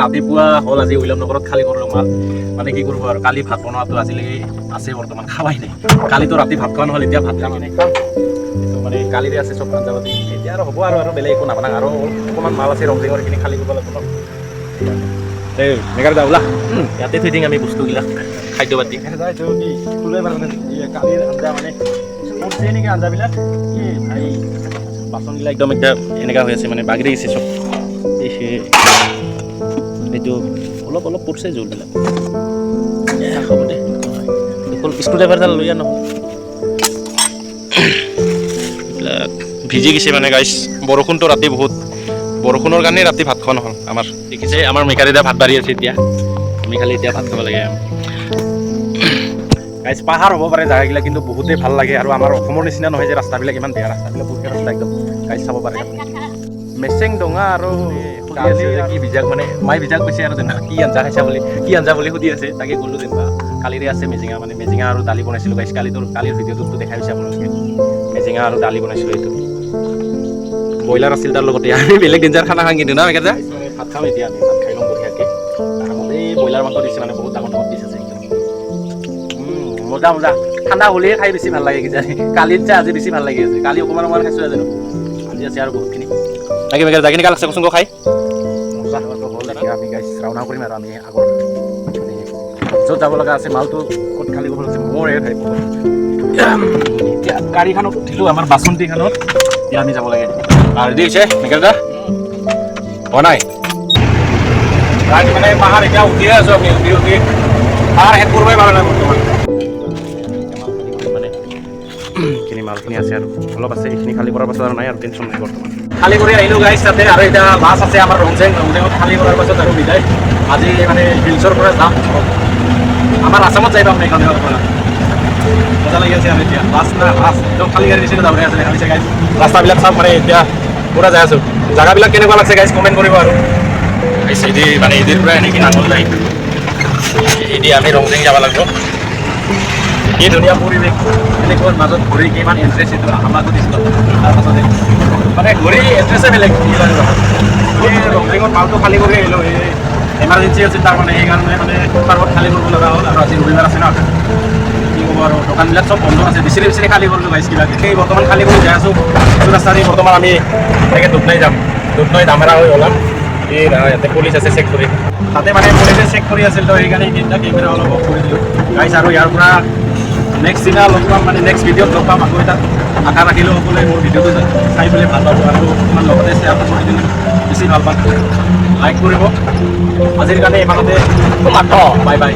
ৰাতিপুৱা হ'ল আজি উইলাম নগৰত খালী কৰিলোঁ মাল মানে কি কৰিব আৰু কালি ভাত বনোৱাটো আজিলৈকে আছে বৰ্তমান খাৱাই নাই কালিতো ৰাতি ভাত খোৱা নহ'ল এতিয়া ভাত মানে খাম এইটো মানে কালিৰে আছে চব আঞ্জা পাতি এতিয়া আৰু হ'ব আৰু বেলেগ একো নাপানাক আৰু অকণমান মাল আছে ৰংজিঙৰ এইখিনি খালী কৰিব লাগিব ন এই মেঘাৰ যা ওলা ইয়াতে থৈ দিম আমি বস্তুবিলাক খাদ্য পাতি কালিৰ আঞ্জা মানে কৰিছে নেকি আঞ্জাবিলাক কি ভাই বাচনবিলাক একদম এতিয়া এনেকুৱা হৈ আছে মানে বাগৰি গৈছে চব এইটো অলপ অলপ পৰিছে জোলবিলাক হ'ব দে স্ক্ৰু ড্ৰাইভাৰডাল লৈ আন এইবিলাক ভিজি গৈছে মানে গাইছ বৰষুণটো ৰাতি বহুত বৰষুণৰ কাৰণে ৰাতি ভাত খোৱা নহ'ল আমাৰ দেখিছে আমাৰ মেকাৰীদা ভাত বাঢ়ি আছে এতিয়া আমি খালি এতিয়া ভাত খাব লাগে গাইছ পাহাৰ হ'ব পাৰে জেগাবিলাক কিন্তু বহুতেই ভাল লাগে আৰু আমাৰ অসমৰ নিচিনা নহয় যে ৰাস্তাবিলাক ইমান বেয়া ৰাস্তাবিলাক বহুত ৰাস্তা একদম গাইছ চাব পাৰে মেচেং ডঙা আৰু কি বিজাক মানে মাই বিজাক কৈছে আৰু যেনিবা কি আঞ্জা খাইছা বুলি কি আঞ্জা বুলি সুধি আছে তাকে ক'লোঁ যেনিবা কালিৰে আছে মেজিঙা মানে মেজিঙা আৰু দালি বনাইছিলোঁ গাইছ কালিৰ ভিডিঅ'টোতো দেখাই পাইছে আপোনালোকে মেজিঙা আৰু দালি বনাইছিলোঁ এইটো ব্ৰইলাৰ আছিল তাৰ লগতে আমি বেলেগ ডেঞ্জাৰ খানা খাওঁ কিন্তু না মেকেদা ভাত খাম এতিয়া আমি ভাত খাই ল'ম বঢ়িয়াকৈ এই ব্ৰইলাৰ মাংস দিছে মানে বহুত ডাঙৰ ডাঙৰ পিচ আছে একদম মজা মজা ঠাণ্ডা হ'লেহে খাই বেছি ভাল লাগে কিজানি কালিত যে আজি বেছি ভাল লাগি আছে কালি অকণমান অকণমান খাইছোঁ আজি আছে আৰু বহুতখিনি তাকে মেঘাৰ যাখিনি কাল লাগছে কচোন খাই মজা হ'ল এতিয়া আমি গাইছ ৰাওনা কৰিম আৰু আমি আগৰ য'ত যাব লগা আছে মালটো ক'ত খালী কৰিব লাগিছে মোৰ এই ঠাইত এতিয়া গাড়ীখনত উঠিলোঁ আমাৰ বাচন্তিখনত এতিয়া আমি যাব লাগে আৰু ৰেডি হৈছে মেঘাৰদা হোৱা নাই মানে পাহাৰ এতিয়া উঠিয়ে আছোঁ আমি উঠি পাহাৰ শেষ কৰিবই পৰা নাই বৰ্তমান এইখিনি মালখিনি আছে আৰু অলপ আছে এইখিনি খালী কৰাৰ পাছত আৰু নাই আৰু টেনশ্যন নাই বৰ্তমান খালী কৰি আহিলোঁ গাইছ তাতে আৰু এতিয়া বাছ আছে আমাৰ ৰংজেঙত খালী কৰাৰ পাছত আৰু বিদায় আজি মানে হিলছৰ পৰা যাম আমাৰ আসামত যাই পাম এইখন পৰা মজা লাগি আছে আৰু এতিয়া বাছ না বাছ একদম খালী গাড়ী নিচিনা যাবলৈ আছে দেখা পাইছে গাইছ ৰাস্তাবিলাক চাম মানে এতিয়া পুৰা যাই আছোঁ জেগাবিলাক কেনেকুৱা লাগছে গাইছ কমেণ্ট কৰিব আৰু এদি মানে এদিৰ পৰা এনেকৈ নাঙল যায় এদি আমি ৰংজেং যাব লাগিব কি ধুনীয়া পৰিৱেশ এনেকুৱা মাজত ঘূৰি কিমান ইণ্টাৰেষ্ট এইটো আমাকো দিছিলোঁ তাৰপাছতে মানে ঘূৰি ইণ্টাৰেষ্টে বেলেগ ৰংজেঙত মালটো খালী কৰি আহিলোঁ এই এমাৰ্জেঞ্চি আছিল তাৰ মানে সেইকাৰণে মানে ফুটপাথত খালী কৰিব লগা হ'ল আৰু আজি ৰবিবাৰ আছে ন কি ক'ব আৰু দোকানবিলাক চব বন্ধ আছে বিচাৰি বিচাৰি খালী কৰিলোঁ গাইছ কিবা সেই বৰ্তমান খালী কৰি যাই আছোঁ এইটো ৰাস্তাদি বৰ্তমান আমি এনেকৈ দুধনৈ যাম দুধনৈ দামেৰা হৈ ওলাম এই ইয়াতে পুলিচ আছে চেক কৰি তাতে মানে পুলিচে চেক কৰি আছিল তো সেইকাৰণে এইকেইটা কেমেৰা অলপ অফ কৰি দিলোঁ গাইছ আৰু ইয়াৰ পৰা নেক্সট দিনা লগ পাম মানে নেক্সট ভিডিঅ'ত লগ পাম আকৌ এটা আশা ৰাখিলোঁ সকলোৱে মোৰ ভিডিঅ'টো চাই পেলাই ভাল পাব আৰু অকণমান লগতে শ্বেয়াৰটো কৰি দিলে বেছি ভাল পাম লাইক কৰিব আজিৰ কাৰণে ইমানতে মাত্ৰ বাই বাই